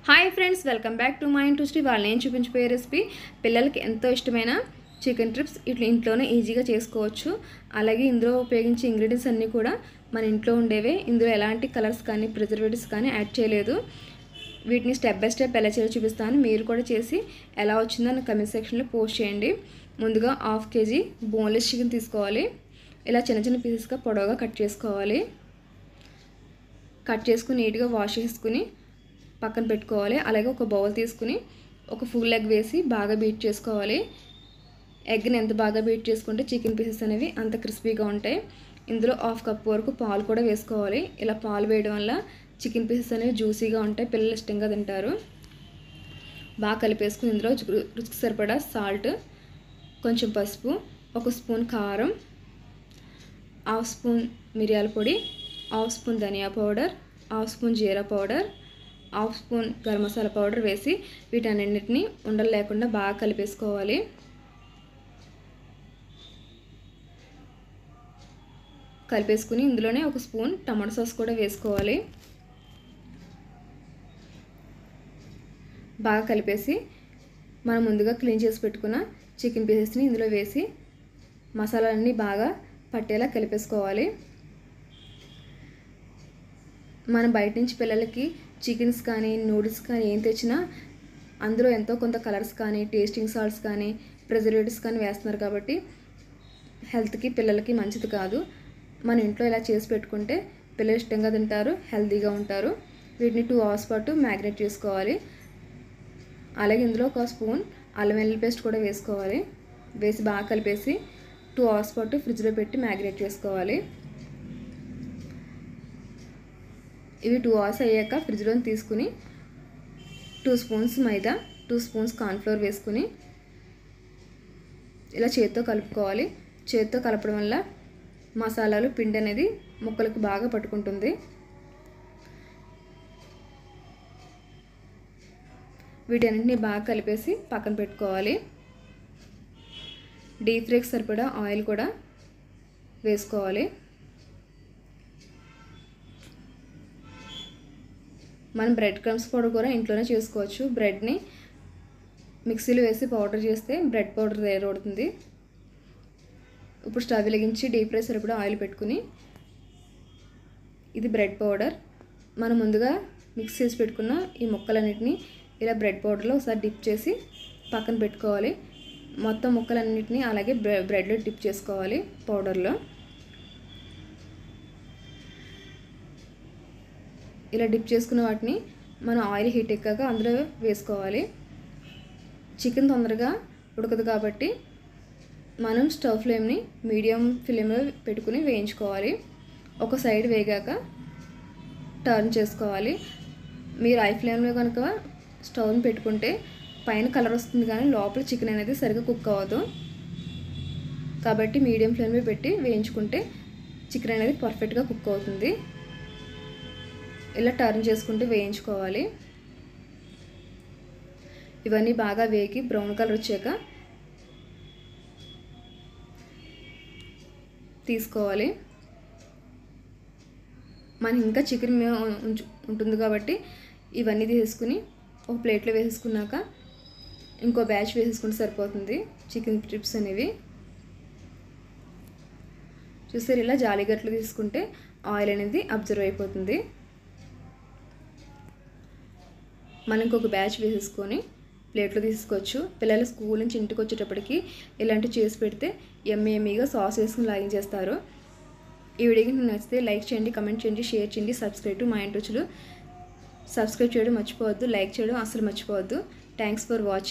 Hi friends, welcome back to my interest. వాళ్ళు నేను చూపించిపోయే recipe పిల్లలకి ఎంతో ఇష్టమైన చికెన్ ట్రిప్స్ ఇట్లా ఇంట్లోనే ఈజీగా చేసుకోవచ్చు. అలాగే ఇందులో ఉపయోగించే ఇంగ్రీడియంట్స్ అన్నీ కూడా మన ఇంట్లో ఉండేవే. ఇందులో ఎలాంటి కలర్స్ కానీ ప్రిజర్వేటివ్స్ కానీ యాడ్ చేయలేదు. వీటిని స్టెప్ బై స్టెప్ ఎలా చేయాలో చూపిస్తాను. మీరు కూడా చేసి ఎలా వచ్చిందో నా కమెంట్ సెక్షన్లో పోస్ట్ చేయండి. ముందుగా 1/2 kg బోన్లెస్ చికెన్ తీసుకోవాలి. ఇలా చిన్న చిన్న పీసెస్గా పొడవుగా కట్ చేసుకోవాలి. కట్ చేసుకుని నీట్గా వాష్ చేసుకుని పక్కన పెట్టుకోవాలి. అలాగే ఒక బౌల్ తీసుకుని ఒక ఫుల్ ఎగ్ వేసి బాగా బీట్ చేసుకోవాలి. ఎగ్ని ఎంత బాగా బీట్ చేసుకుంటే చికెన్ పీసెస్ అనేవి అంత క్రిస్పీగా ఉంటాయి. ఇందులో 1/2 కప్ వరకు పాలు కూడా వేసుకోవాలి. ఇలా పాలు వేయడం వల్ల చికెన్ పీసెస్ అనేవి జ్యూసీగా ఉంటాయి, పిల్లలు ఇష్టంగా తింటారు. బాగా కలిపేసుకుని ఇందులో రుచికి సరిపడా సాల్ట్, కొంచెం పసుపు, 1 స్పూన్ కారం, 1/2 స్పూన్ మిరియాల పొడి, 1/2 స్పూన్ ధనియా పౌడర్, 1/2 స్పూన్ జీరా powder, 1/2 spoon garam masala powder వేసి వీటన్నిటిని ఉండలు లేకుండా బాగా కలిపేసుకోవాలి. కలిపేసుకుని ఇందులోనే 1 స్పూన్ టమాటో సాస్ కూడా వేసుకోవాలి. బాగా కలిపేసి మనం ముందుగా క్లీన్ చేసి పెట్టుకున్న చికెన్ పీసెస్ని ఇందులో వేసి మసాలాలన్నీ బాగా పట్టేలా కలిపేసుకోవాలి. మనం బయట నుంచి పిల్లలకి చికెన్స్ కానీ నూడిల్స్ కానీ ఏం తెచ్చినా అందులో ఎంతో కొంత కలర్స్ కానీ టేస్టింగ్ సాల్ట్స్ కానీ ప్రిజర్వేటివ్స్ కానీ వేస్తున్నారు కాబట్టి హెల్త్కి పిల్లలకి మంచిది కాదు. మన ఇంట్లో ఇలా చేసి పెట్టుకుంటే పిల్లలు ఇష్టంగా తింటారు, హెల్తీగా ఉంటారు. వీటిని 2 hours పాటు మ్యాగ్నేట్ చేసుకోవాలి. అలాగే ఇందులో 1 స్పూన్ అల్లం వెల్లుల్లి పేస్ట్ కూడా వేసుకోవాలి. వేసి బాగా కలిపేసి 2 hours పాటు ఫ్రిడ్జ్లో పెట్టి మ్యాగ్నేట్ చేసుకోవాలి. ఇవి 2 hours అయ్యాక ఫ్రిడ్జ్లో తీసుకుని 2 స్పూన్స్ మైదా, 2 స్పూన్స్ కార్న్ఫ్లోర్ వేసుకుని ఇలా చేతితో కలుపుకోవాలి. చేతితో కలపడం వల్ల మసాలాలు పిండి అనేది ముక్కలకు బాగా పట్టుకుంటుంది. వీటన్నిటిని బాగా కలిపేసి పక్కన పెట్టుకోవాలి. డీప్ ఫ్రైకి సరిపడా ఆయిల్ కూడా వేసుకోవాలి. మనం బ్రెడ్ క్రమ్స్ పౌడర్ కూడా ఇంట్లోనే చేసుకోవచ్చు. బ్రెడ్ని మిక్సీలో వేసి పౌడర్ చేస్తే బ్రెడ్ పౌడర్ తయారవుతుంది. ఇప్పుడు స్టవ్ వెలిగించి డీప్ ఫ్రై సరిపడా ఆయిల్ పెట్టుకుని ఇది బ్రెడ్ పౌడర్. మనం ముందుగా మిక్స్ చేసి పెట్టుకున్న ఈ ముక్కలన్నిటిని ఇలా బ్రెడ్ పౌడర్లో ఒకసారి డిప్ చేసి పక్కన పెట్టుకోవాలి. మొత్తం ముక్కలన్నిటిని అలాగే బ్రెడ్లో డిప్ చేసుకోవాలి పౌడర్లో. ఇలా డిప్ చేసుకున్న వాటిని మనం ఆయిల్ హీట్ ఎక్కాక అందులో వేసుకోవాలి. చికెన్ తొందరగా ఉడకదు కాబట్టి మనం స్టవ్ ఫ్లేమ్ని మీడియం ఫ్లేమ్లో పెట్టుకుని వేయించుకోవాలి. ఒక సైడ్ వేగాక టర్న్ చేసుకోవాలి. మీరు హై ఫ్లేమ్లో కనుక స్టవ్ని పెట్టుకుంటే పైన కలర్ వస్తుంది కానీ లోపల చికెన్ అనేది సరిగ్గా కుక్ అవ్వదు. కాబట్టి మీడియం ఫ్లేమ్లో పెట్టి వేయించుకుంటే చికెన్ అనేది పర్ఫెక్ట్గా కుక్ అవుతుంది. ఇలా టర్న్ చేసుకుంటూ వేయించుకోవాలి. ఇవన్నీ బాగా వేగి బ్రౌన్ కలర్ వచ్చాక తీసుకోవాలి. మనకి ఇంకా చికెన్ ఉంటుంది కాబట్టి ఇవన్నీ తీసుకుని ఒక ప్లేట్లో వేసేసుకున్నాక ఇంకో బ్యాచ్ వేసేసుకుంటే సరిపోతుంది. చికెన్ స్ట్రిప్స్ అనేవి చూసారు, ఇలా జాలిగట్లు తీసుకుంటే ఆయిల్ అనేది అబ్జర్వ్ అయిపోతుంది. మనం ఇంకొక బ్యాచ్ వేసేసుకొని ప్లేట్లో తీసుకోవచ్చు. పిల్లలు స్కూల్ నుంచి ఇంటికి వచ్చేటప్పటికి ఇలాంటివి చేసి పెడితే ఎమ్మీగా సాస్ వేసుకుని లాగించేస్తారు. ఈ వీడియోకి నచ్చితే లైక్ చేయండి, కమెంట్ చేయండి, షేర్ చేయండి, సబ్స్క్రైబ్ టు మై ఇంటి రుచులు. సబ్స్క్రైబ్ చేయడం మర్చిపోవద్దు, లైక్ చేయడం అసలు మర్చిపోవద్దు. Thanks for watching.